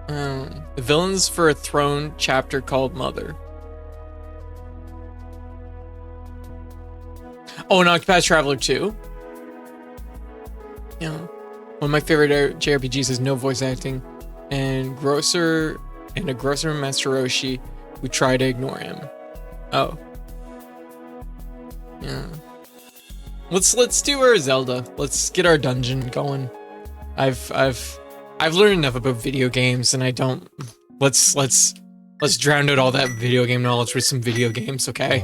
The villains for a throne chapter called Mother. Oh, and Octopath Traveler 2. Yeah. One of my favorite JRPGs has no voice acting, and a grocer Master Roshi who try to ignore him. Oh. Yeah. Let's do our Zelda. Let's get our dungeon going. I've learned enough about video games, and I don't. Let's drown out all that video game knowledge with some video games, okay?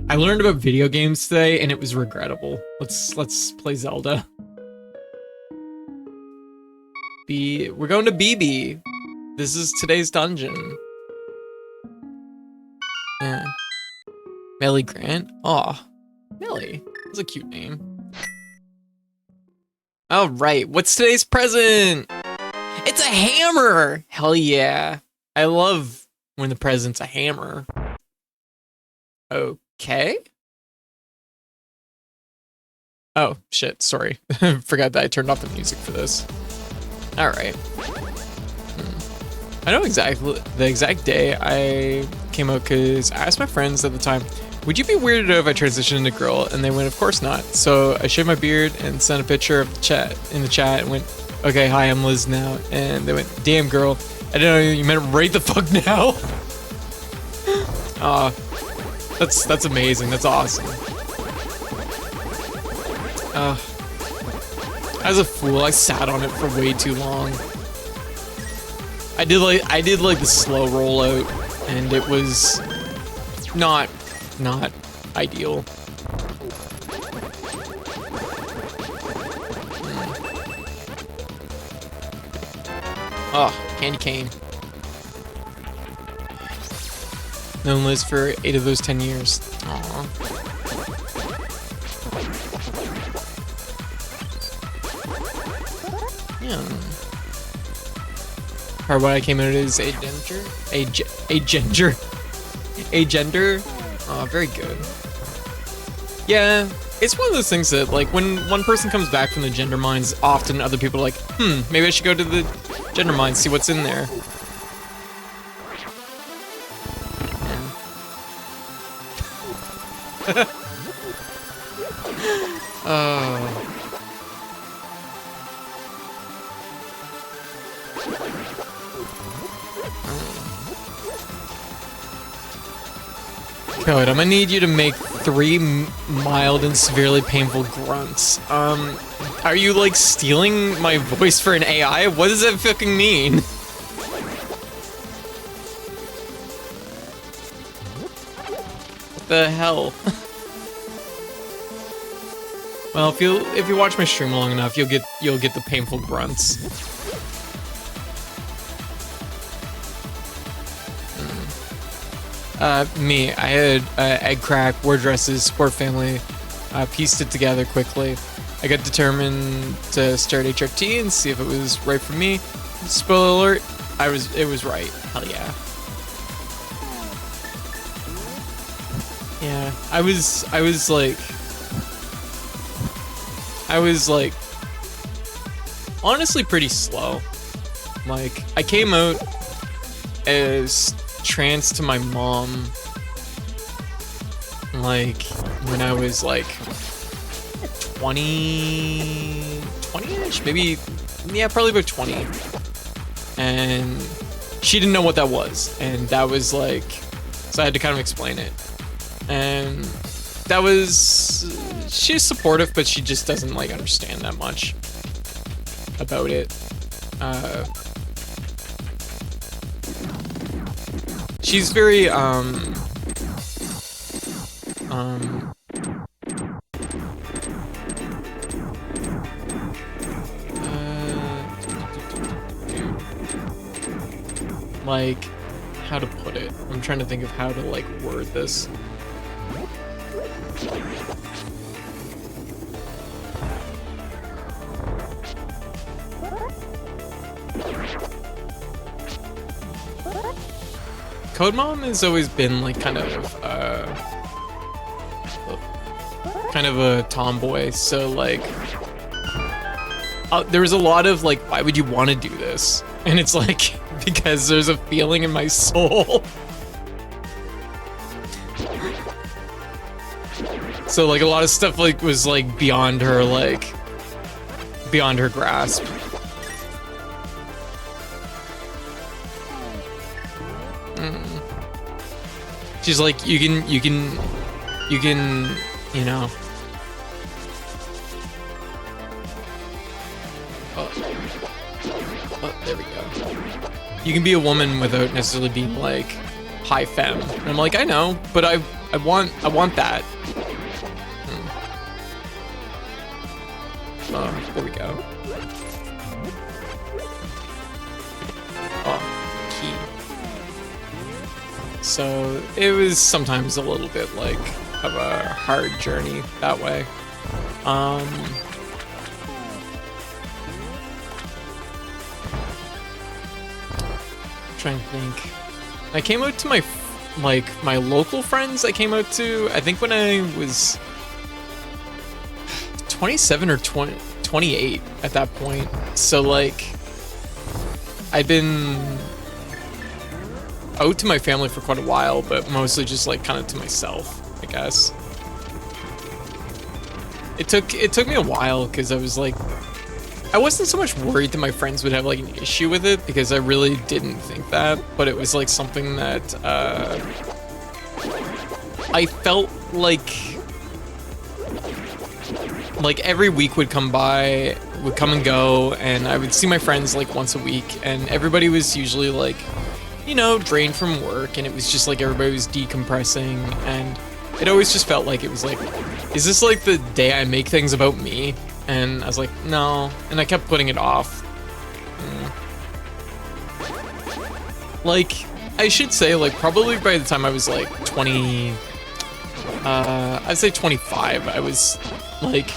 I learned about video games today, and it was regrettable. Let's play Zelda. We're going to BB. This is today's dungeon. Yeah. Melly Grant. Aw, Melly. That's a cute name. All right, what's today's present? It's a hammer! Hell yeah. I love when the present's a hammer. Okay. Oh, shit, sorry. Forgot that I turned off the music for this. All right. I know exactly the exact day I came out because I asked my friends at the time, would you be weirded out if I transitioned into girl? And they went, of course not. So I shaved my beard and sent a picture of the chat and went, okay, hi, I'm Liz now. And they went, damn girl, I didn't know you meant right the fuck now. That's amazing. That's awesome. As a fool, I sat on it for way too long. I did like the slow rollout, and it was not ideal. Oh, candy cane. Known Liz for 8 of those 10 years. Aww. Yeah. Or what I came out as a gender. Oh, very good. Yeah, it's one of those things that, like, when one person comes back from the gender mines, often other people are like, maybe I should go to the gender mines, see what's in there. Yeah. Oh. Code, I'm gonna need you to make 3 mild and severely painful grunts. Are you, like, stealing my voice for an AI? What does that fucking mean? What the hell? Well, if you watch my stream long enough, you'll get the painful grunts. Me, I had egg crack, war dresses, sport family, pieced it together quickly. I got determined to start HRT and see if it was right for me. Spoiler alert, it was right. Hell yeah. Yeah, I was like honestly pretty slow. Like, I came out as trans to my mom, like, when I was like 20-ish, maybe, yeah, probably about 20. And she didn't know what that was, and that was like, so I had to kind of explain it. And that was, she's supportive, but she just doesn't, like, understand that much about it. She's very, like, how to put it? I'm trying to think of how to, like, word this. Code Mom has always been, like, kind of a tomboy, so, like, there was a lot of like, why would you want to do this? And it's like, because there's a feeling in my soul. So like a lot of stuff like was like beyond her grasp. She's like, you can, you know. Oh, there we go. You can be a woman without necessarily being like high femme. And I'm like, I know, but I want that. Oh, there we go. Oh, key. So it was sometimes a little bit like of a hard journey that way. Trying to think. I came out to my local friends. I came out to, I think when I was 27 or 28 at that point. So like I'd been out to my family for quite a while, but mostly just like kind of to myself, I guess. It took me a while because I was like, I wasn't so much worried that my friends would have like an issue with it, because I really didn't think that, but it was like something that I felt like every week would come and go, and I would see my friends like once a week, and everybody was usually like, you know, drained from work, and it was just like everybody was decompressing, and it always just felt like it was like, is this like the day I make things about me? And I was like, no, and I kept putting it off. Like, I should say, like, probably by the time I was like 20, I'd say 25, I was like,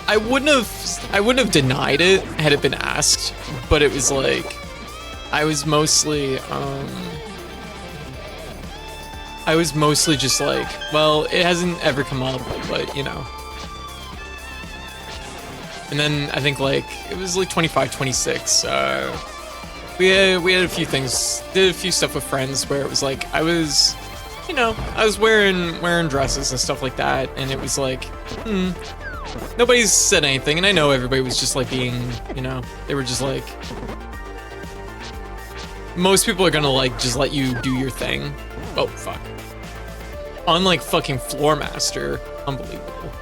I wouldn't have denied it had it been asked, but it was like, I was mostly just like, well, it hasn't ever come up, but you know. And then I think like it was like 25, 26. We had a few things, did a few stuff with friends where it was like I was, you know, I was wearing dresses and stuff like that, and it was like, nobody's said anything, and I know everybody was just like being, you know, they were just like, most people are gonna like just let you do your thing. Oh fuck. Unlike fucking Floor Master, unbelievable.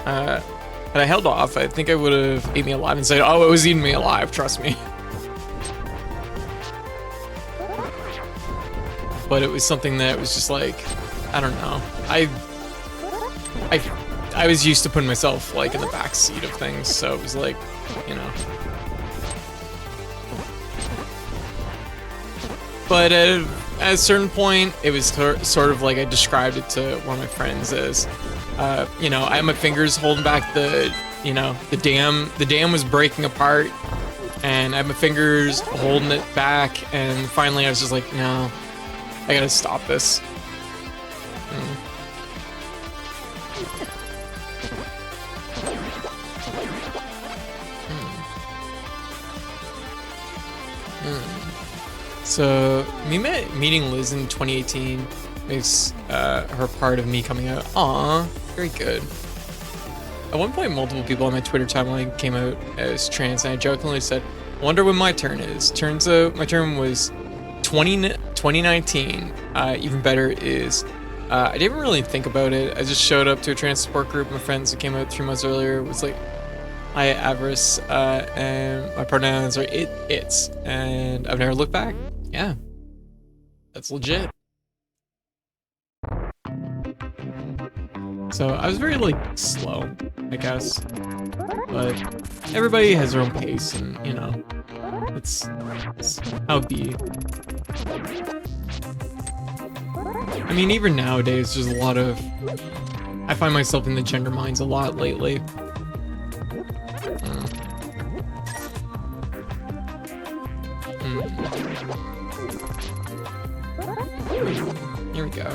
But I held off. I think I would have ate me alive and said, oh, it was eating me alive, trust me. But it was something that was just like, I don't know. I was used to putting myself like in the back seat of things, so it was like, you know. But at a certain point, it was sort of like I described it to one of my friends as, you know, I had my fingers holding back the, you know, the dam was breaking apart, and I had my fingers holding it back, and finally I was just like, no, I gotta stop this. So, meeting Liz in 2018 makes her part of me coming out. Aw, very good. At one point, multiple people on my Twitter timeline came out as trans, and I jokingly said, I wonder when my turn is. Turns out my turn was 2019. Even better is, I didn't really think about it. I just showed up to a trans support group. My friends who came out 3 months earlier was like, hi, Avarice, and my pronouns are it's, and I've never looked back. Yeah, that's legit. So I was very like slow, I guess, but everybody has their own pace, and you know, it's how it be. I mean, even nowadays, there's a lot of, I find myself in the gender minds a lot lately. Here we go.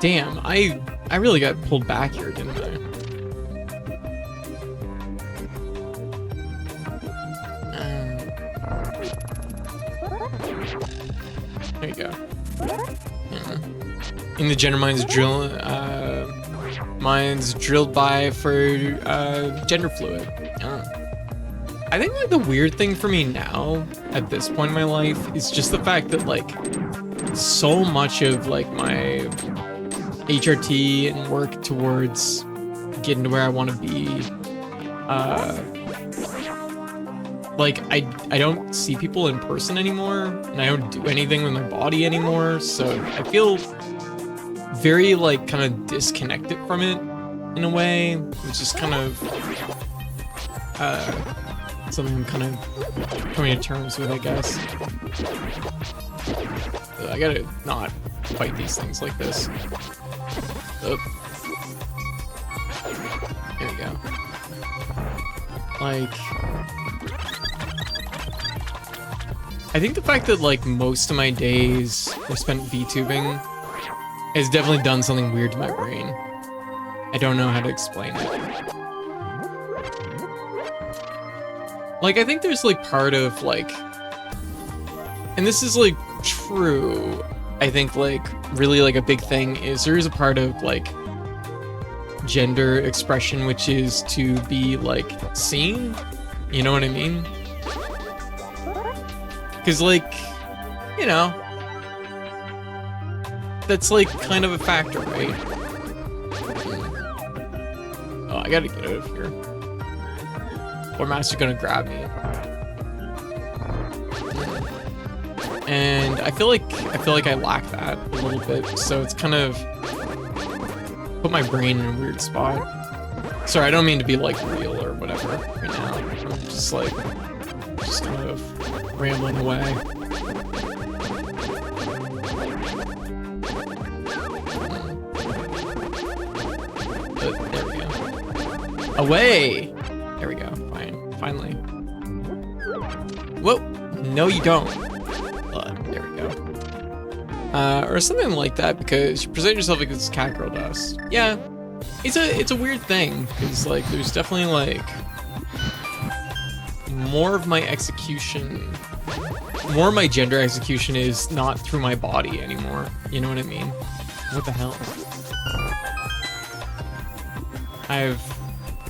Damn, I really got pulled back here, didn't I? There you go. Yeah. In the gender mine's drilled by for gender fluid. I think like the weird thing for me now at this point in my life is just the fact that like so much of like my HRT and work towards getting to where I want to be, like I don't see people in person anymore, and I don't do anything with my body anymore, so I feel very like kind of disconnected from it in a way, which is kind of something I'm kind of coming to terms with, I guess. I gotta not fight these things like this. Oh. Here we go. Like, I think the fact that like most of my days are spent VTubing has definitely done something weird to my brain. I don't know how to explain it. Like, I think there's like part of like, and this is like true, I think like really like a big thing is there is a part of like gender expression which is to be like seen, you know what I mean? Because like, you know, that's like kind of a factor, right? Oh, I gotta get out of here. Or Master's gonna grab me. And I feel like I lack that a little bit, so it's kind of put my brain in a weird spot. Sorry, I don't mean to be like real or whatever right now. I'm just like kind of rambling away. But there we go. Away! There we go. Fine. Finally. Whoa! No, you don't. There we go. Or something like that, because you present yourself like it's cat girl dust. Yeah, it's a weird thing, because like there's definitely like more of my gender execution is not through my body anymore. You know what I mean? What the hell? I've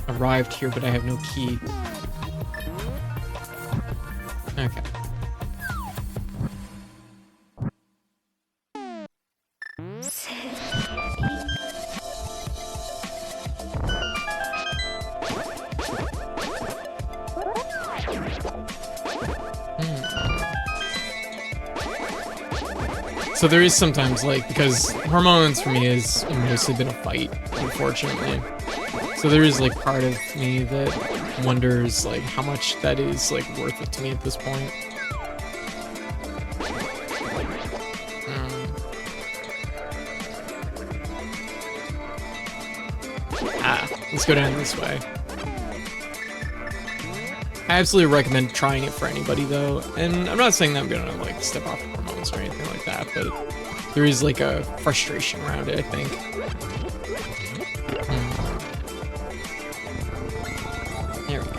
arrived here, but I have no key. Okay. So there is sometimes like, because hormones for me has mostly been a fight, unfortunately. So there is like part of me that wonders like how much that is like worth it to me at this point. Let's go down this way. I absolutely recommend trying it for anybody though, and I'm not saying that I'm gonna like step off hormones or anything like that, but there is like a frustration around it, I think. There we go.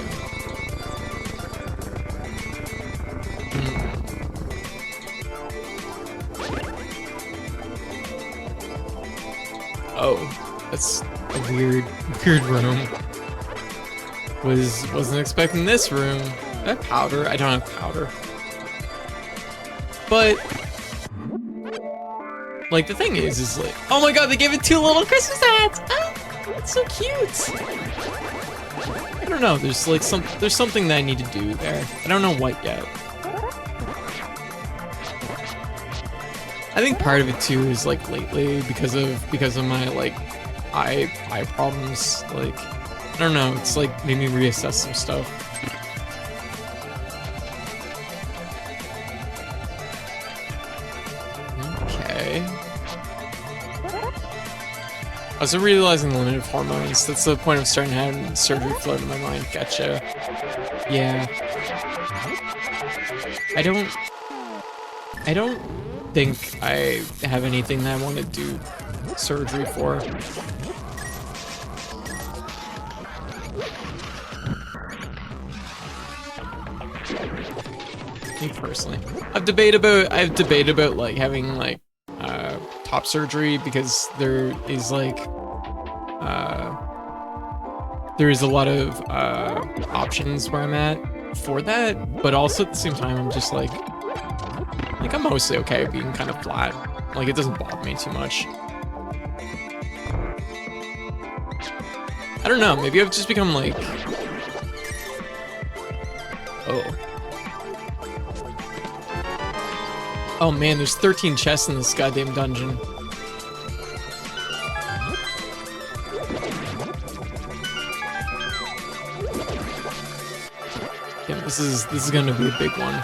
Oh, that's a weird room. Wasn't expecting this room. Do I have powder? I don't have powder. But like the thing is like, oh my god, they gave it 2 little Christmas hats. Oh, it's so cute. I don't know. There's like there's something that I need to do there. I don't know what yet. I think part of it too is like lately because of my like eye problems. Like I don't know. It's like made me reassess some stuff. Okay. I was realizing the limit of hormones. That's the point of starting to have surgery float in my mind. Gotcha. Yeah. I don't think I have anything that I want to do surgery for. Me personally, I've debated about like having like top surgery, because there is like there is a lot of options where I'm at for that, but also at the same time I'm just like I'm mostly okay being kind of flat. Like, it doesn't bother me too much. I don't know, maybe I've just become like, oh man, there's 13 chests in this goddamn dungeon. Yeah, this is gonna be a big one.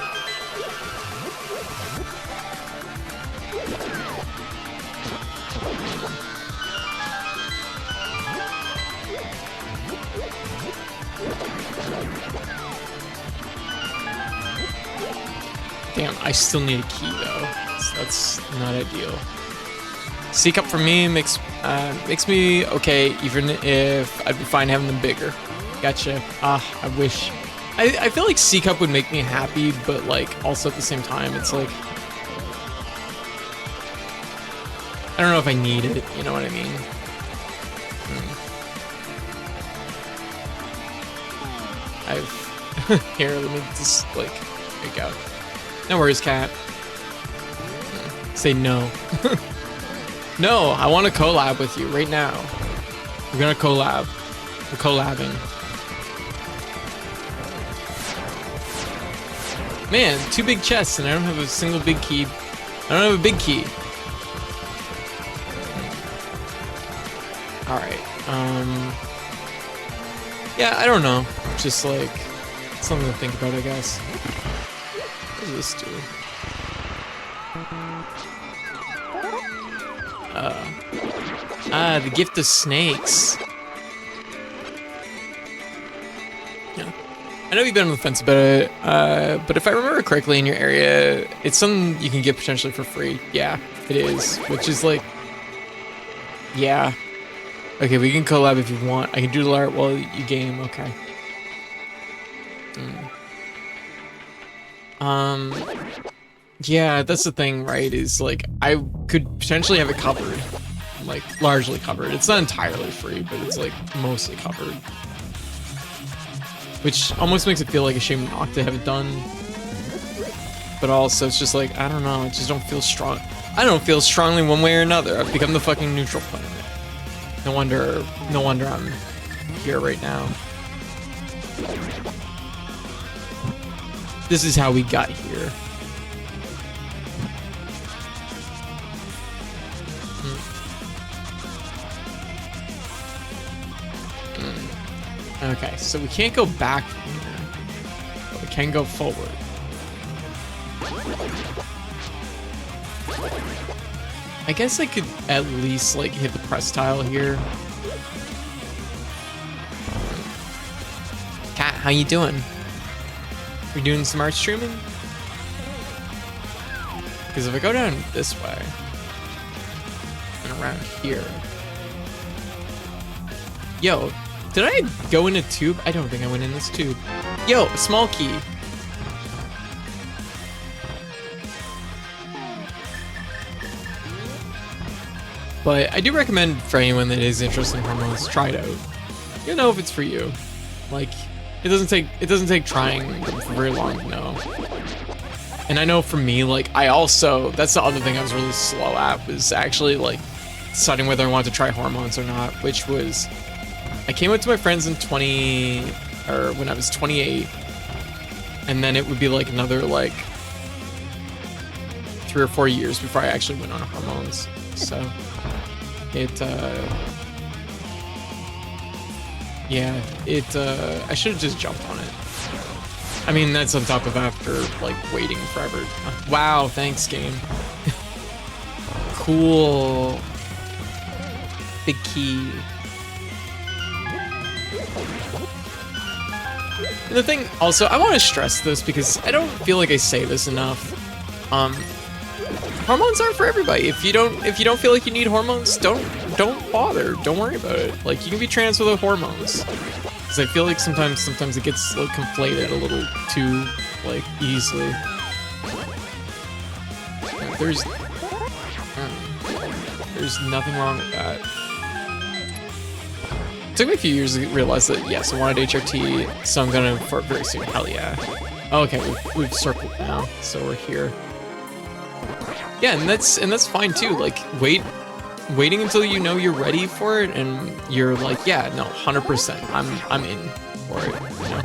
Damn, I still need a key though, so that's not ideal. C cup for me makes me okay, even if I'd be fine having them bigger. Gotcha. I wish. I feel like C cup would make me happy, but like also at the same time, it's like I don't know if I need it. You know what I mean? Here, let me just like freak out. No worries, cat. Say no. No, I want to collab with you right now. We're gonna collab. We're collabing. Man, 2 big chests and I don't have a single big key. I don't have a big key. Alright, yeah, I don't know. Just like something to think about, I guess. What does this do? The gift of snakes. Yeah. I know you've been on the fence about it, but if I remember correctly, in your area, it's something you can get potentially for free. Yeah, it is, which is like, yeah. Okay, we can collab if you want. I can do the art while you game, okay. Yeah, that's the thing, right, is like, I could potentially have it covered. Like, largely covered. It's not entirely free, but it's like, mostly covered. Which almost makes it feel like a shame not to have it done. But also, it's just like, I don't know, I just don't feel strong. I don't feel strongly one way or another. I've become the fucking neutral planet. No wonder I'm here right now. This is how we got here. Okay, so we can't go back from here, but we can go forward. I guess I could at least like hit the press tile here. Kat, how you doing? We doing some art streaming? Because if I go down this way and around here, yo, did I go in a tube? I don't think I went in this tube. Yo, a small key. But I do recommend for anyone that is interested in hormones, try it out. You'll know if it's for you. Like, it doesn't take trying for very long to know. And I know for me, like, that's the other thing I was really slow at, was actually like deciding whether I wanted to try hormones or not, which was, I came out to my friends in when I was 28, and then it would be like another like 3 or 4 years before I actually went on hormones. So I should have just jumped on it. I mean, that's on top of after like waiting forever. Wow, thanks game. Cool. Big key. And the thing also, I want to stress this because I don't feel like I say this enough. hormones aren't for everybody. If you don't feel like you need hormones, don't bother. Don't worry about it. Like, you can be trans without hormones. Because I feel like sometimes it gets like conflated a little too like easily. Yeah, there's nothing wrong with that. It took me a few years to realize that yes, I wanted HRT, so I'm gonna fart very soon. Hell yeah. Oh, okay, we've circled now, so we're here. Yeah, and that's fine too. Like, waiting until you know you're ready for it, and you're like, yeah, no, 100%, I'm in for it. You know?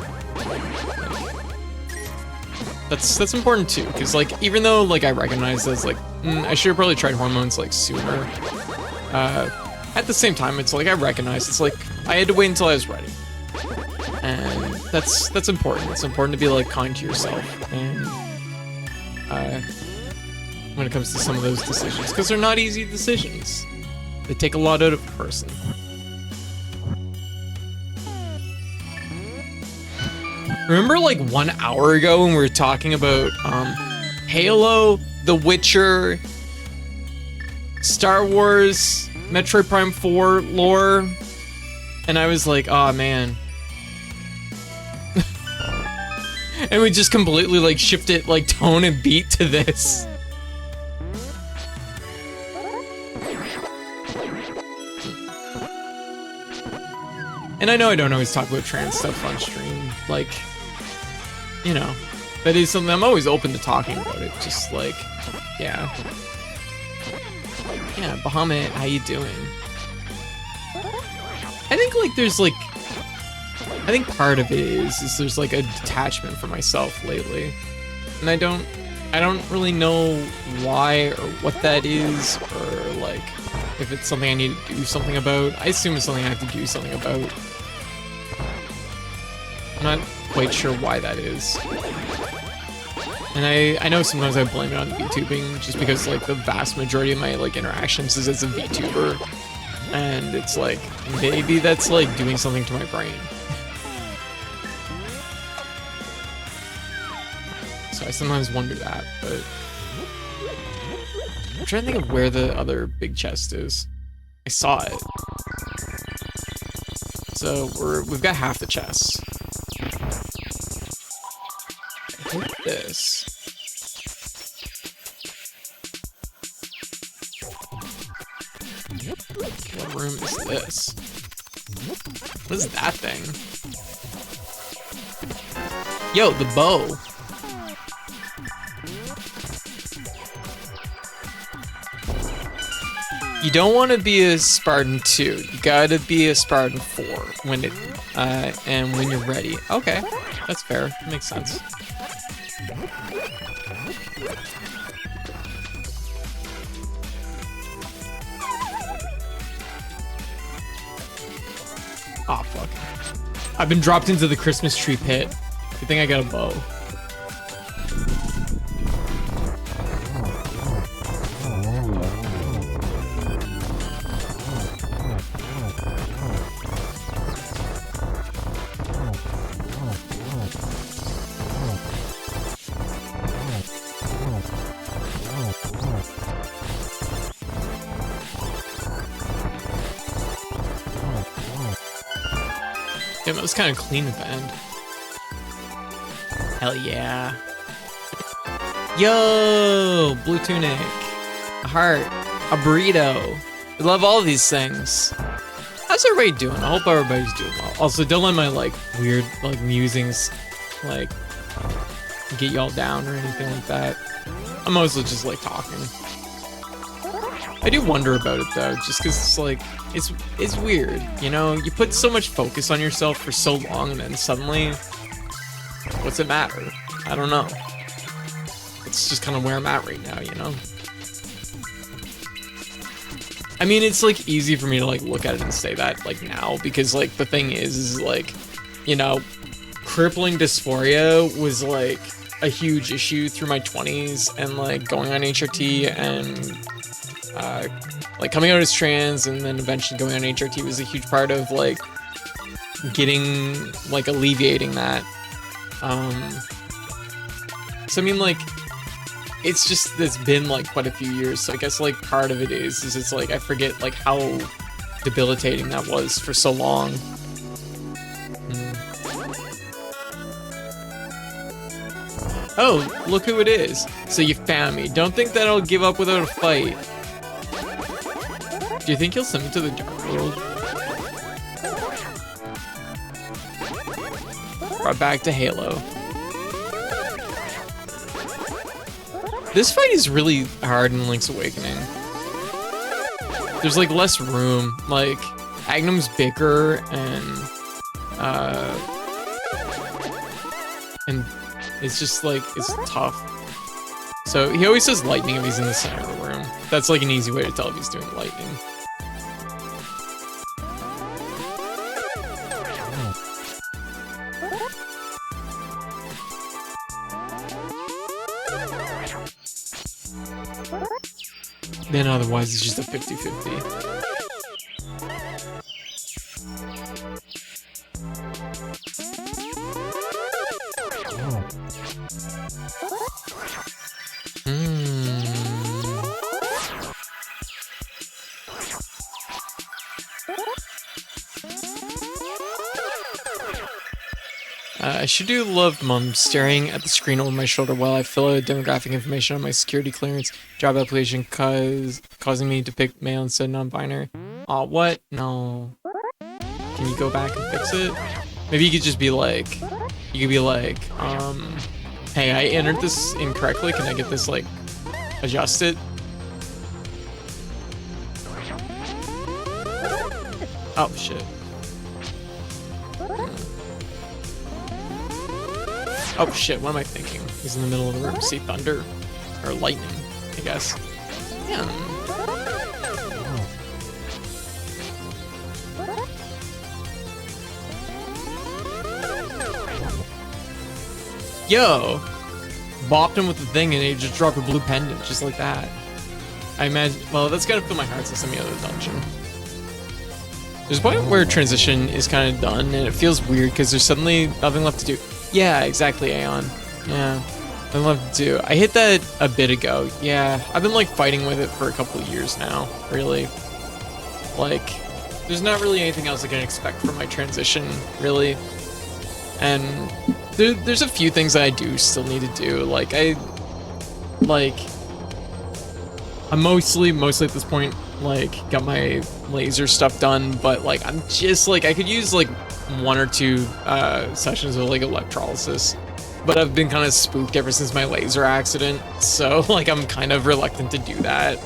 That's important too, because like, even though like I recognize as like, I should have probably tried hormones like sooner. At the same time, it's like I recognize it's like I had to wait until I was ready, and that's important. It's important to be like kind to yourself, and when it comes to some of those decisions, because they're not easy decisions. They take a lot out of a person. Remember like 1 hour ago when we were talking about Halo, The Witcher, Star Wars, Metroid Prime 4 lore, and I was like, oh man. And we just completely like shifted like tone and beat to this. And I know I don't always talk about trans stuff on stream, like, you know, that is something I'm always open to talking about it, just like, yeah. Yeah, Bahamut, how you doing? I think like there's like, I think part of it is there's like a detachment for myself lately. And I don't really know why or what that is, or like, if it's something I need to do something about. I assume it's something I have to do something about. I'm not quite sure why that is. And I know sometimes I blame it on VTubing, just because like the vast majority of my like interactions is as a VTuber. And it's like, maybe that's like doing something to my brain. So I sometimes wonder that, but I'm trying to think of where the other big chest is. I saw it. So we've got half the chest. I think this. What room is this? What is that thing? Yo, the bow. You don't want to be a Spartan 2. You gotta be a Spartan 4 when it and when you're ready. Okay, that's fair. Makes sense. Aw, fuck. I've been dropped into the Christmas tree pit. Good thing I got a bow. Damn, it was kind of clean at the end. Hell yeah. Yo, blue tunic, a heart, a burrito. I love all of these things. How's everybody doing? I hope everybody's doing well. Also, don't let my like weird like musings like get y'all down or anything like that. I'm mostly just like talking. I do wonder about it though, just because it's like, it's weird, you know? You put so much focus on yourself for so long, and then suddenly, what's it matter? I don't know. It's just kind of where I'm at right now, you know? I mean, it's like easy for me to like look at it and say that like now, because like the thing is like, you know, crippling dysphoria was like a huge issue through my 20s, and like going on HRT and like coming out as trans and then eventually going on HRT was a huge part of like getting like alleviating that. So I mean, like, it's just, it's been like quite a few years, so I guess like part of it is it's like I forget like how debilitating that was for so long. Oh, look who it is. So you found me. Don't think that I'll give up without a fight. Do you think he'll send me to the dark world? Brought back to Halo. This fight is really hard in Link's Awakening. There's like less room. Like, Agnum's bigger and it's just like, it's tough. So he always says lightning if he's in the center of the room. That's like an easy way to tell if he's doing lightning. Then otherwise it's just a 50-50. I sure do love Mom staring at the screen over my shoulder while I fill out demographic information on my security clearance job application causing me to pick male instead of non-binary. Aw, what? No. Can you go back and fix it? Maybe you could just be like, hey, I entered this incorrectly. Can I get this, like, adjusted? Oh, shit. Oh shit, what am I thinking? He's in the middle of the room. See thunder? Or lightning, I guess. Yeah. Yo! Bopped him with the thing and he just dropped a blue pendant, just like that. I imagine, well, that's gotta fill my heart since I'm in the other dungeon. There's a point where transition is kind of done and it feels weird because there's suddenly nothing left to do. Yeah, exactly, Aeon. Yeah, I love to do. I hit that a bit ago. Yeah, I've been like fighting with it for a couple of years now, really. Like, there's not really anything else I can expect from my transition, really. And there's a few things that I do still need to do. Like, I'm mostly at this point, like, got my laser stuff done, but like, I'm just like, I could use like 1 or 2 sessions of like electrolysis, but I've been kind of spooked ever since my laser accident, so like I'm kind of reluctant to do that.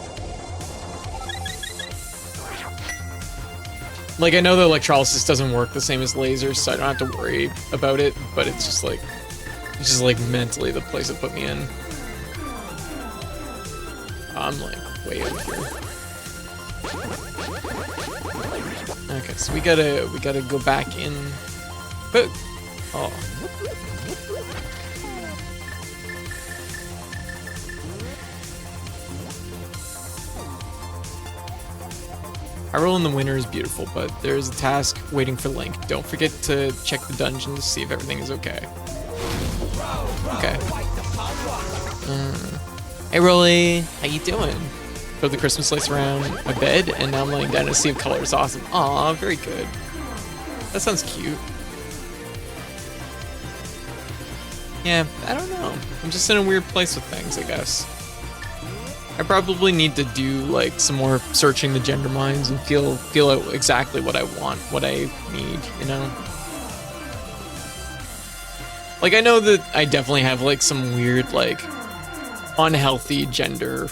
Like, I know the electrolysis doesn't work the same as lasers, so I don't have to worry about it, but it's just like mentally the place it put me in. I'm like way over here. Okay, so we gotta go back in. But oh. Hyrule in the winter is beautiful, but there is a task waiting for Link. Don't forget to check the dungeon to see if everything is okay. Okay. Hey Rolly, how you doing? Put the Christmas lights around my bed, and now I'm laying down to see if color is awesome. Aw, very good. That sounds cute. Yeah, I don't know. I'm just in a weird place with things, I guess. I probably need to do like some more searching the gender minds and feel out exactly what I want, what I need, you know? Like, I know that I definitely have like some weird, like, unhealthy gender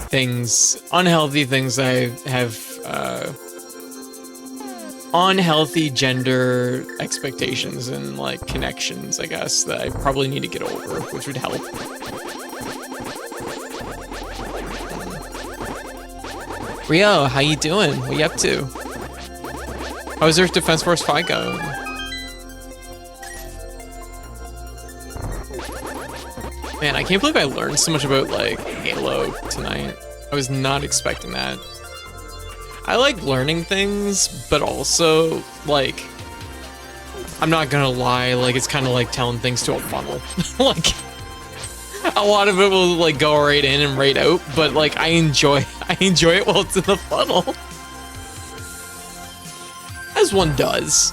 things, unhealthy things I have, unhealthy gender expectations and like connections, I guess, that I probably need to get over, which would help. Rio, how you doing? What you up to? How's Earth Defense Force 5 going? Man, I can't believe I learned so much about like Halo tonight. I was not expecting that. I like learning things, but also like, I'm not gonna lie, like it's kind of like telling things to a funnel. Like, a lot of it will like go right in and right out, but like I enjoy it while it's in the funnel. As one does.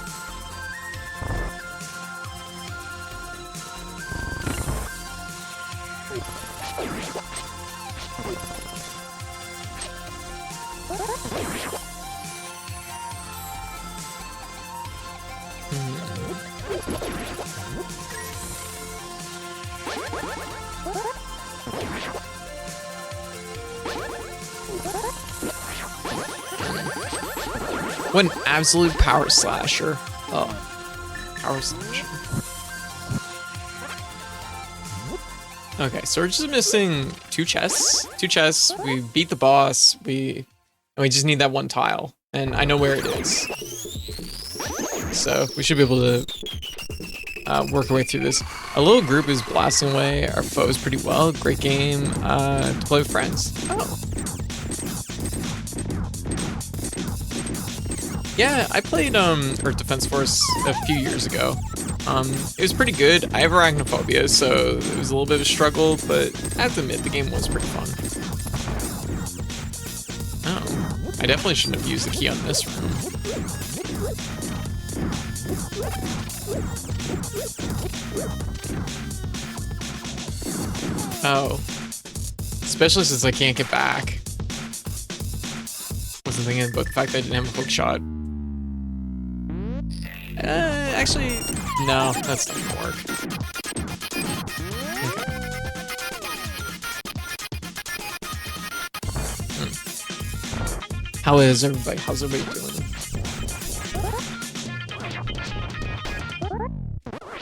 What an absolute power slasher. Oh, power slasher. Okay, so we're just missing 2 chests. 2 chests. We beat the boss. We just need that 1 tile, and I know where it is. So we should be able to work our way through this. A little group is blasting away our foes pretty well. Great game to play with friends. Oh. Yeah, I played Earth Defense Force a few years ago. It was pretty good. I have arachnophobia, so it was a little bit of a struggle, but I have to admit, the game was pretty fun. Oh, I definitely shouldn't have used the key on this room. Oh, especially since I can't get back. Wasn't thinking about the fact that I didn't have a hook shot. Actually, no, that's not gonna work. Okay. How is everybody? How's everybody doing?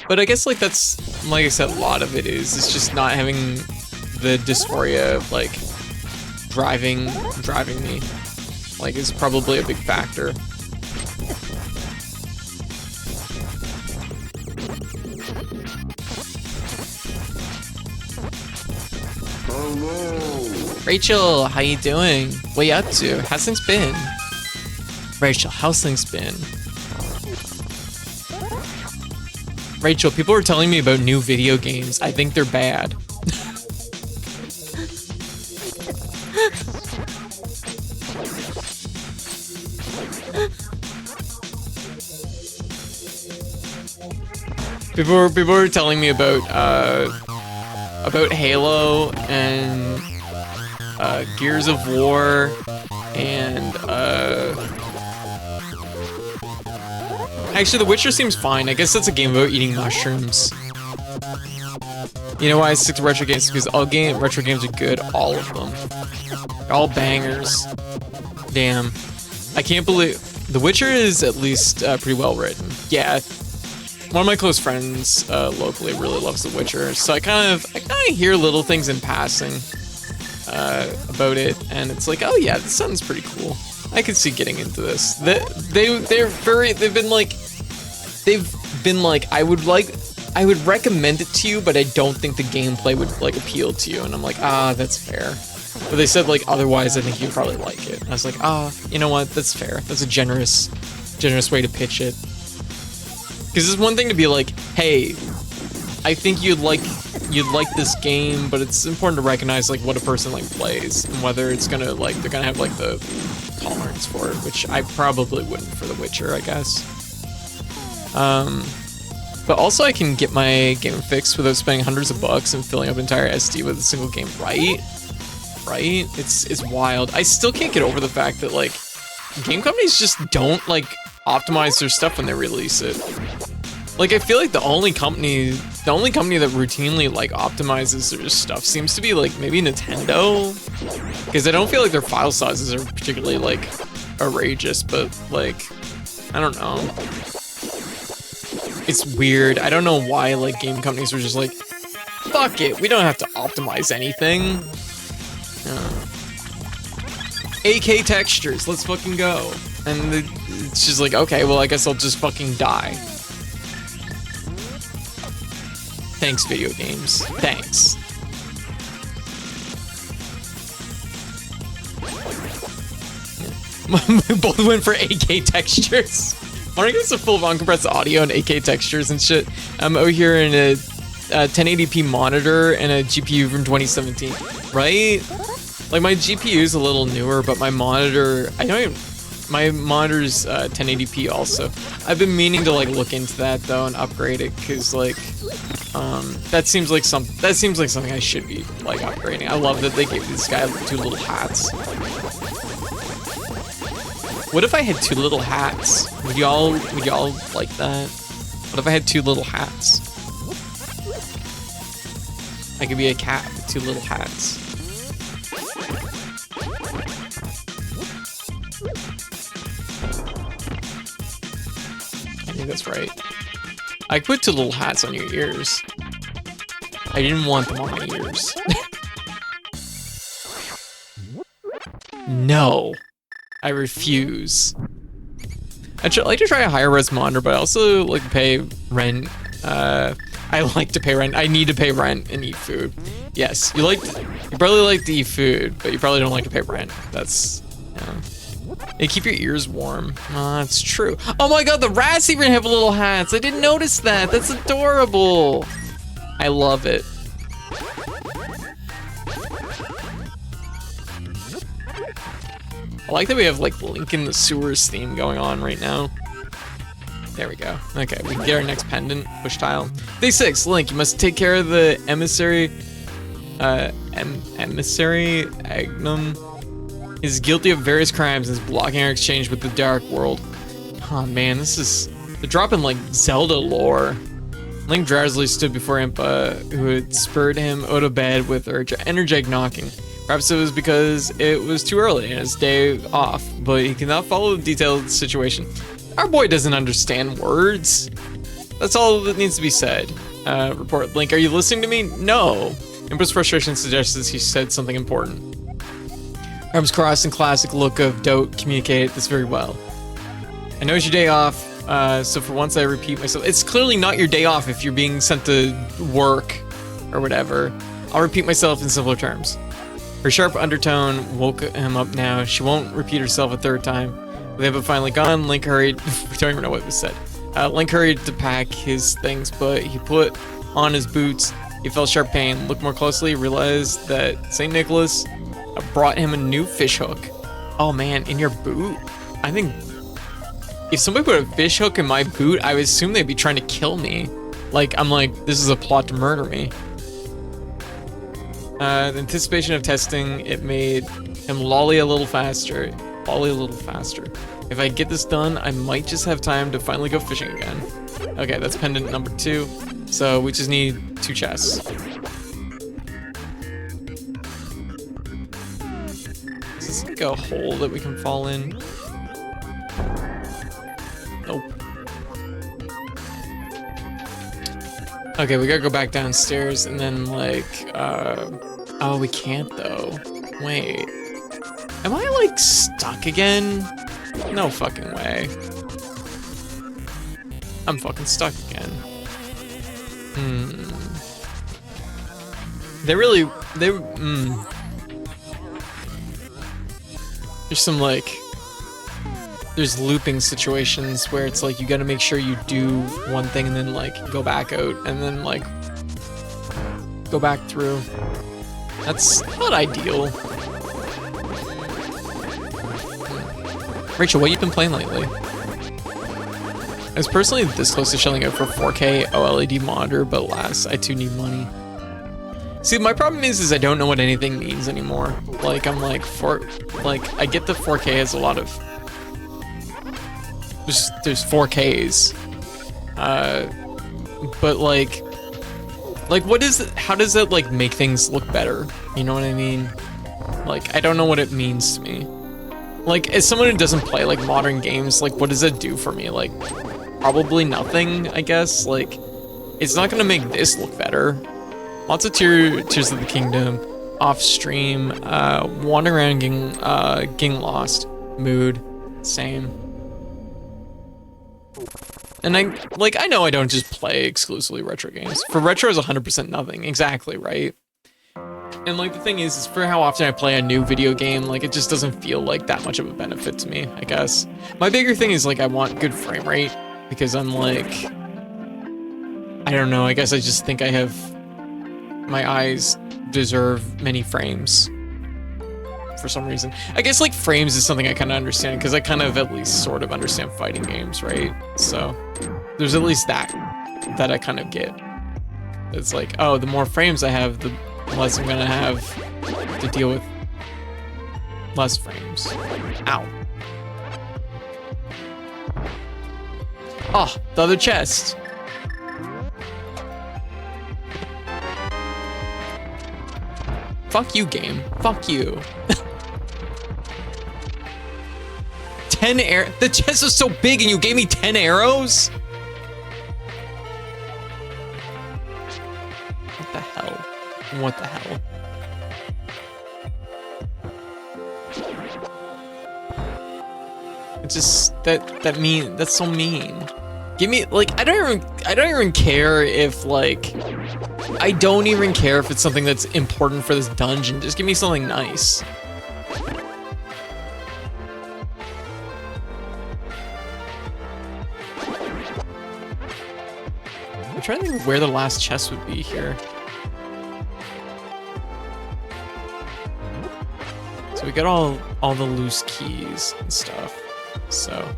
But I guess like that's, like I said, a lot of it is just not having the dysphoria of like driving me. Like is probably a big factor. Rachel, how you doing? What you up to? How's things been? Rachel, how's things been? Rachel, people are telling me about new video games. I think they're bad. People were telling me about Halo and Gears of War and actually The Witcher seems fine. I guess that's a game about eating mushrooms. You know why I stick to retro games? Because retro games are good, all of them. They're all bangers. Damn. I can't believe The Witcher is at least pretty well written. Yeah. One of my close friends locally really loves The Witcher, so I kind of hear little things in passing about it, and it's like, oh yeah, this sounds pretty cool. I could see getting into this. They've been like, I would recommend it to you, but I don't think the gameplay would like appeal to you. And I'm like, that's fair. But they said like otherwise, I think you'd probably like it. And I was like, you know what? That's fair. That's a generous way to pitch it. Because it's one thing to be like, hey, I think you'd like this game, but it's important to recognize like what a person like plays and whether it's gonna like they're gonna have like the tolerance for it, which I probably wouldn't for The Witcher, I guess. But also I can get my game fixed without spending hundreds of bucks and filling up an entire SD with a single game, right? It's wild. I still can't get over the fact that like game companies just don't like optimize their stuff when they release it. Like I feel like the only company that routinely like optimizes their stuff seems to be like maybe Nintendo, because I don't feel like their file sizes are particularly like outrageous, but like I don't know. It's weird. I don't know why like game companies are just like, fuck it, we don't have to optimize anything. AK textures, let's fucking go. And it's just like, okay, well I guess I'll just fucking die. Thanks, video games. Thanks. We both went for AK textures. I want to get some full uncompressed audio and AK textures and shit. I'm out here in a 1080p monitor and a GPU from 2017, right? Like my GPU is a little newer, but my monitor, my monitor's 1080p also. I've been meaning to like look into that though and upgrade it, cause like that seems like something I should be like upgrading. I love that they gave this guy 2 little hats. What if I had 2 little hats? Would y'all like that? What if I had 2 little hats? I could be a cat with 2 little hats. I think that's right. I could put 2 little hats on your ears. I didn't want them on my ears. No. I refuse. I'd like to try a higher res monitor, but I also like to pay rent. I like to pay rent. I need to pay rent and eat food. Yes, you probably like to eat food, but you probably don't like to pay rent. That's, they keep your ears warm. That's true. Oh my god, the rats even have little hats. I didn't notice that. That's adorable. I love it. I like that we have like Link in the Sewers theme going on right now. There we go. Okay, we can get our next pendant, push tile. Day 6, Link, you must take care of the emissary. Emissary Agnum is guilty of various crimes and is blocking our exchange with the Dark World. Oh man, they're dropping like Zelda lore. Link drowsily stood before Impa, who had spurred him out of bed with her energetic knocking. Perhaps it was because it was too early and his day off, but he cannot follow the detailed situation. Our boy doesn't understand words. That's all that needs to be said. Report, Link, are you listening to me? No. Impa's frustration suggests he said something important. Arms crossed and classic look of doubt communicated this very well. I know it's your day off, so for once I repeat myself. It's clearly not your day off if you're being sent to work or whatever. I'll repeat myself in simpler terms. Her sharp undertone woke him up now. She won't repeat herself a third time. With Impa finally gone, Link hurried. We don't even know what was said. Link hurried to pack his things, but he put on his boots. He felt sharp pain. Looked more closely, realized that St. Nicholas brought him a new fish hook. Oh man, in your boot? I think if somebody put a fish hook in my boot, I would assume they'd be trying to kill me. Like, I'm like, this is a plot to murder me. The anticipation of testing, it made him lolly a little faster. If I get this done, I might just have time to finally go fishing again. Okay, that's pendant number 2. So we just need 2 chests. Is this like a hole that we can fall in? Nope. Okay, we gotta go back downstairs and then like, oh, we can't though. Wait. Am I like stuck again? No fucking way. I'm fucking stuck again. There's some like, there's looping situations where it's like you gotta make sure you do one thing and then like go back out and then like go back through. That's not ideal. Rachel, what you been playing lately? I was personally this close to shelling out for 4K OLED monitor, but alas, I too need money. See, my problem is I don't know what anything means anymore. Like, I'm like, I get the 4K has a lot of, there's 4Ks. But like what is it, how does that like make things look better? You know what I mean? Like, I don't know what it means to me. Like, as someone who doesn't play like modern games, like what does it do for me? Like, probably nothing, I guess. Like, it's not gonna make this look better. Lots of Tears of the Kingdom, off stream, wandering around getting lost, mood, same. And I know I don't just play exclusively retro games. For retro is 100% nothing, exactly, right? And like the thing is for how often I play a new video game, like it just doesn't feel like that much of a benefit to me, I guess. My bigger thing is like I want good frame rate because I'm like, I don't know. I guess I just think my eyes deserve many frames for some reason. I guess like frames is something I kind of understand because I kind of at least sort of understand fighting games, right? So there's at least that I kind of get. It's like, oh, the more frames I have, the less I'm gonna have to deal with less frames. Ow. Oh, the other chest. Fuck you, game. Fuck you. 10 arrows? The chest is so big and you gave me 10 arrows? What the hell? What the hell? It's just that's so mean. Give me like I don't even care if like I don't even care if it's something that's important for this dungeon. Just give me something nice. I'm trying to think of where the last chest would be here. So we got all the loose keys and stuff. So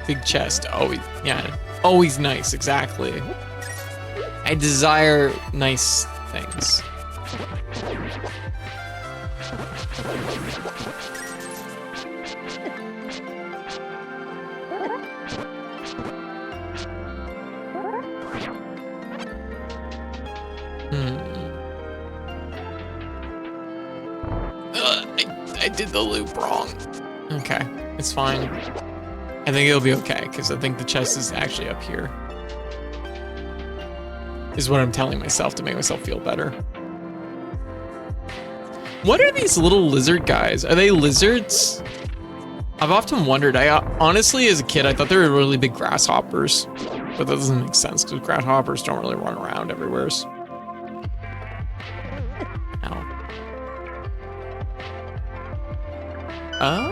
big chest, always, yeah, always nice, exactly. I desire nice things. I did the loop wrong. Okay, it's fine. I think it'll be okay, because I think the chest is actually up here. Is what I'm telling myself to make myself feel better. What are these little lizard guys? Are they lizards? I've often wondered. I honestly, as a kid, I thought they were really big grasshoppers. But that doesn't make sense, because grasshoppers don't really run around everywhere. Oh?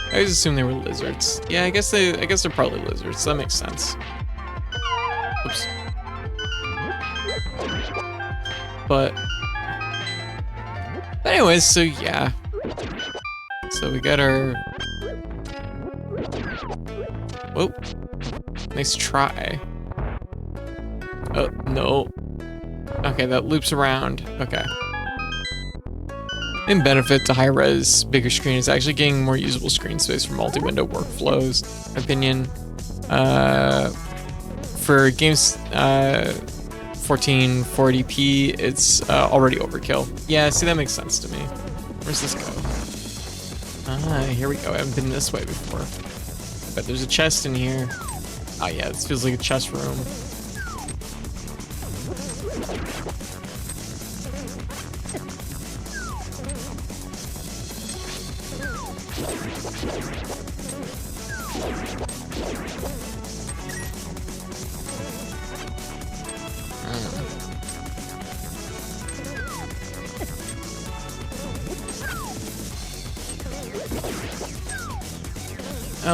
I always assumed they were lizards. Yeah, I guess they're probably lizards. That makes sense. Oops. But anyways, so yeah. So we got our. Whoa. Nice try. Oh no. Okay, that loops around. Okay. Main benefit to high-res, bigger screen is actually getting more usable screen space for multi-window workflows. Opinion. For games 1440p, it's already overkill. Yeah, see, that makes sense to me. Where's this go? Ah, here we go. I haven't been this way before. But there's a chest in here. Oh yeah, this feels like a chest room.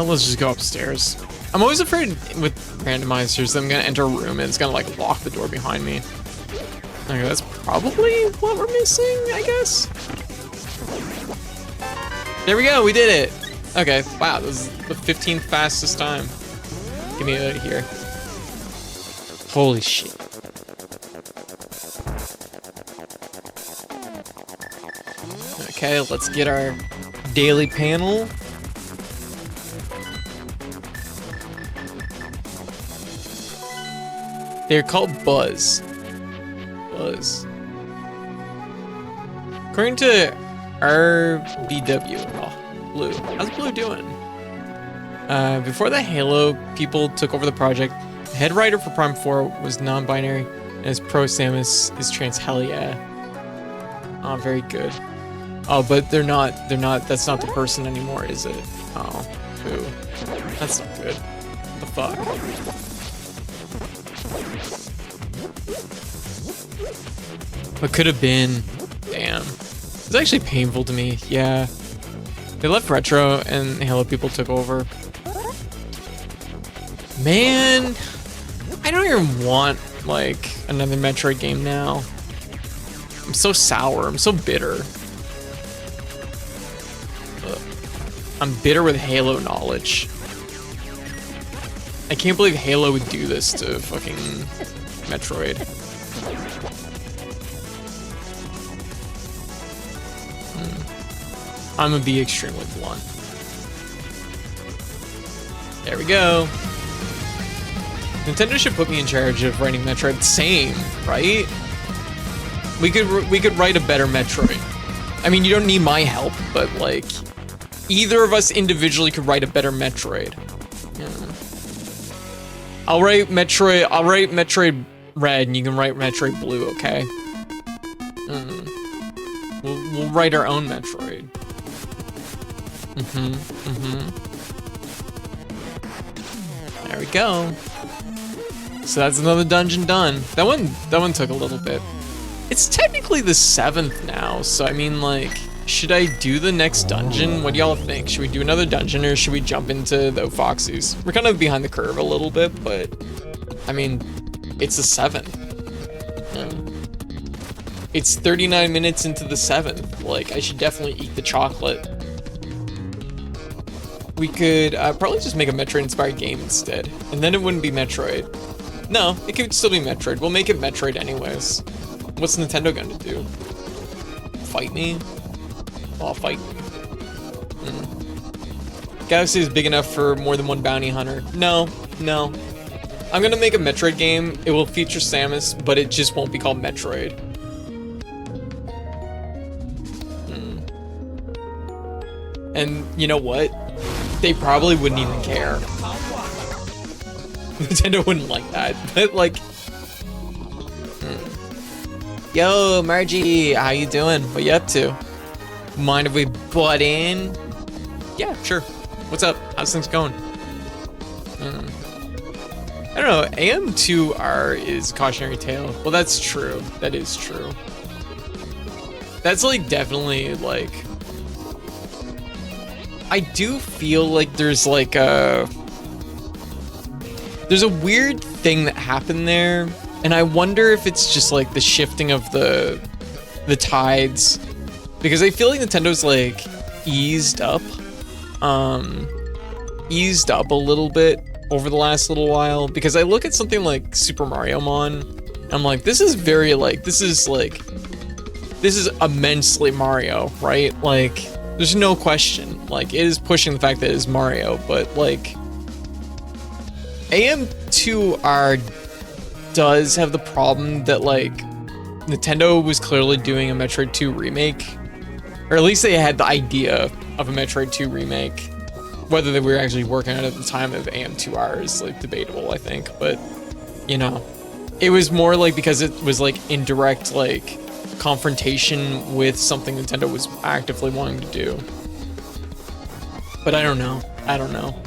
Let's just go upstairs. I'm always afraid with randomizers that I'm gonna enter a room and it's gonna like lock the door behind me. Okay, that's probably what we're missing, I guess. There we go, we did it. Okay, wow, this is the 15th fastest time. Get me out of here. Holy shit. Okay, let's get our daily panel. They're called Buzz. Buzz. According to RBW, oh, Blue. How's Blue doing? Before the Halo people took over the project, the head writer for Prime 4 was non-binary, and his pro Samus is trans. Hell yeah. Oh, very good. Oh, but they're not, that's not the person anymore, is it? Oh, boo. That's not good. What the fuck? What could have been? Damn. It's actually painful to me, yeah. They left Retro and Halo people took over. Man, I don't even want like another Metroid game now. I'm so sour. I'm so bitter. Ugh. I'm bitter with Halo knowledge. I can't believe Halo would do this to fucking Metroid. I'm gonna be extremely blunt. There we go. Nintendo should put me in charge of writing Metroid. Same, right? We could write a better Metroid. I mean, you don't need my help, but like, either of us individually could write a better Metroid. Yeah. I'll write Metroid Red, and you can write Metroid Blue, okay? We'll write our own Metroid. There we go. So that's another dungeon done. That one took a little bit. It's technically the 7th now, so I mean, like, should I do the next dungeon? What do y'all think? Should we do another dungeon, or should we jump into the Foxies? We're kind of behind the curve a little bit, but I mean, it's the 7th. It's 39 minutes into the 7th. Like, I should definitely eat the chocolate. We could probably just make a Metroid-inspired game instead, and then it wouldn't be Metroid. No, it could still be Metroid. We'll make it Metroid anyways. What's Nintendo gonna do? Fight me? Oh, I'll fight me. Galaxy is big enough for more than one bounty hunter. No. I'm gonna make a Metroid game. It will feature Samus, but it just won't be called Metroid. And you know what? They probably wouldn't even care. Nintendo wouldn't like that, but like... Yo, Margie, how you doing? What you up to? Mind if we butt in? Yeah, sure. What's up? How's things going? I don't know, AM2R is cautionary tale. Well, that's true. That is true. That's like definitely like... I do feel like there's like a... There's a weird thing that happened there, and I wonder if it's just like the shifting of the tides, because I feel like Nintendo's like eased up a little bit over the last little while, because I look at something like Super Mario Mon, and I'm like, this is very like, this is immensely Mario, right? Like, there's no question, like, it is pushing the fact that it is Mario, but like, AM2R does have the problem that like Nintendo was clearly doing a Metroid 2 remake, or at least they had the idea of a Metroid 2 remake. Whether they were actually working on it at the time of AM2R is like debatable, I think, but you know, it was more like because it was like indirect like confrontation with something Nintendo was actively wanting to do. But I don't know.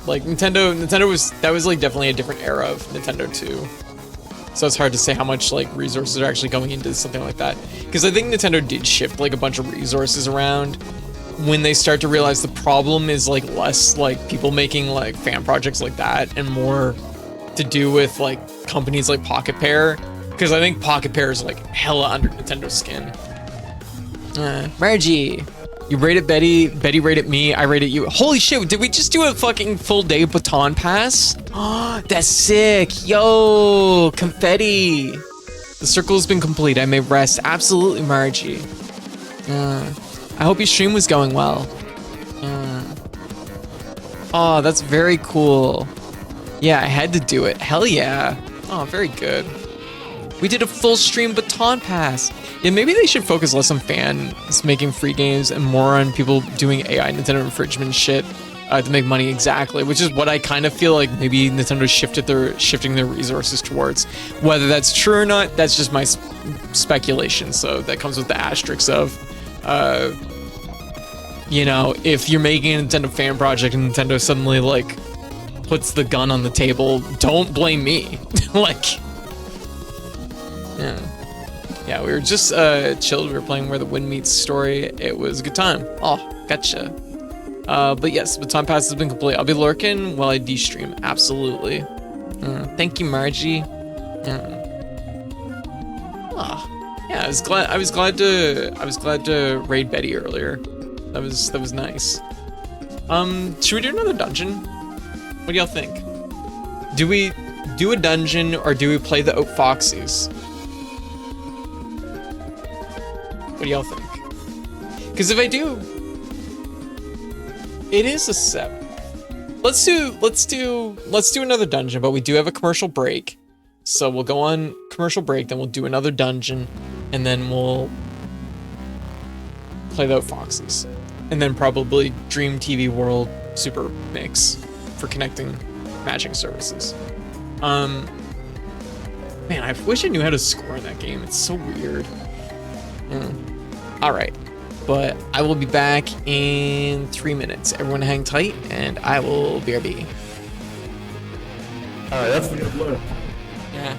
Like Nintendo was like definitely a different era of Nintendo 2. So it's hard to say how much like resources are actually going into something like that. Because I think Nintendo did shift like a bunch of resources around when they start to realize the problem is like less like people making like fan projects like that and more to do with like companies like Pocket Pair. Because I think Pocket Pair is like hella under Nintendo's skin. Margie. You rated Betty, Betty rated me, I rated you. Holy shit, did we just do a fucking full day baton pass? Oh, that's sick. Yo, confetti. The circle has been complete. I may rest. Absolutely, Margie. I hope your stream was going well. Oh, that's very cool. Yeah, I had to do it. Hell yeah. Oh, very good. We did a full stream baton pass. Yeah, maybe they should focus less on fans making free games and more on people doing AI Nintendo infringement shit to make money. Exactly, which is what I kind of feel like maybe Nintendo shifting their resources towards. Whether that's true or not, that's just my speculation. So that comes with the asterisks of, you know, if you're making a Nintendo fan project and Nintendo suddenly like puts the gun on the table, don't blame me. Like. Yeah, we were just chilled. We were playing Where the Wind Meets Story. It was a good time. Oh, gotcha. But yes, the time pass has been complete. I'll be lurking while I de-stream. Absolutely. Thank you, Margie. Yeah, I was glad to raid Betty earlier. That was nice. Should we do another dungeon? What do y'all think? Do we do a dungeon or do we play the Oat Foxies? What do y'all think? Because if I do, it is a 7. Let's do another dungeon, but we do have a commercial break. So we'll go on commercial break, then we'll do another dungeon, and then we'll play the Oat Foxies. And then probably Dream TV World Super Mix for connecting matching services. Man, I wish I knew how to score in that game. It's so weird. All right, but I will be back in 3 minutes. Everyone hang tight, and I will BRB. All right, that's the good blue. Yeah.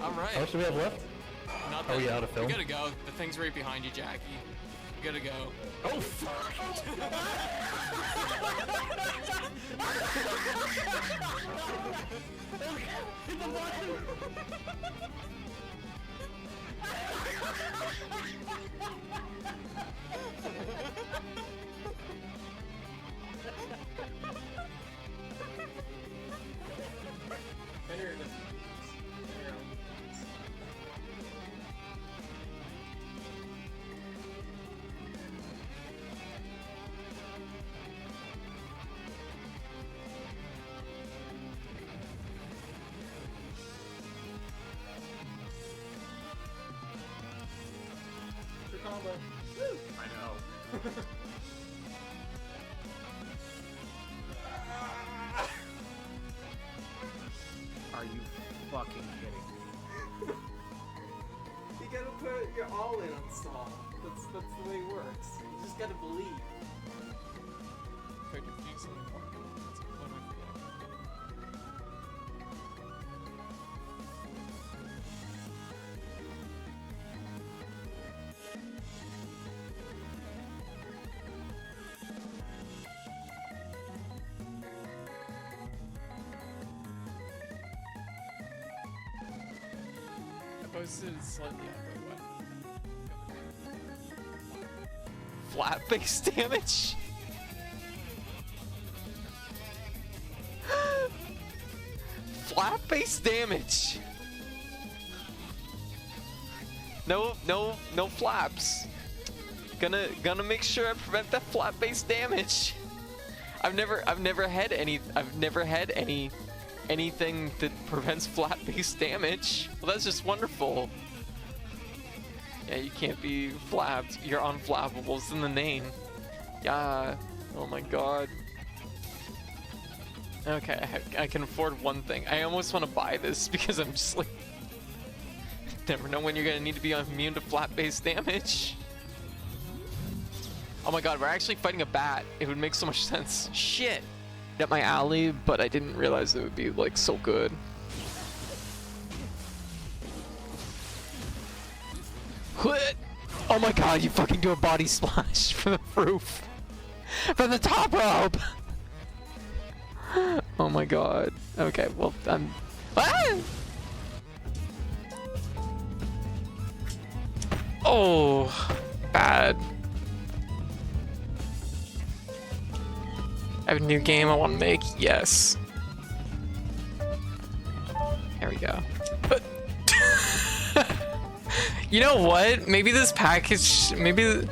All right. How much do we have left? Not Are we out of film? We gotta go. The thing's right behind you, Jackie. We gotta go. Oh, fuck! I know. Are you fucking kidding me? You gotta put your all in on Saul. That's the way it works. You just gotta believe. Posted it slightly up, but what? Flat base damage? Flat base damage. No flaps. Gonna make sure I prevent that flat base damage. I've never had anything that prevents flat base damage. Well, that's just wonderful. Yeah, you can't be flapped. You're unflappable. It's in the name. Yeah. Oh my god. Okay, I can afford one thing. I almost want to buy this because I'm just like, never know when you're gonna need to be immune to flat base damage. Oh my god, we're actually fighting a bat. It would make so much sense. Shit. At my alley, but I didn't realize it would be like so good. What? Oh my god, you fucking do a body splash from the roof. From the top rope! Oh my god. Okay, well, I'm... Ah! Oh, bad. I have a new game I want to make. Yes. There we go. You know what? Maybe this package. Maybe.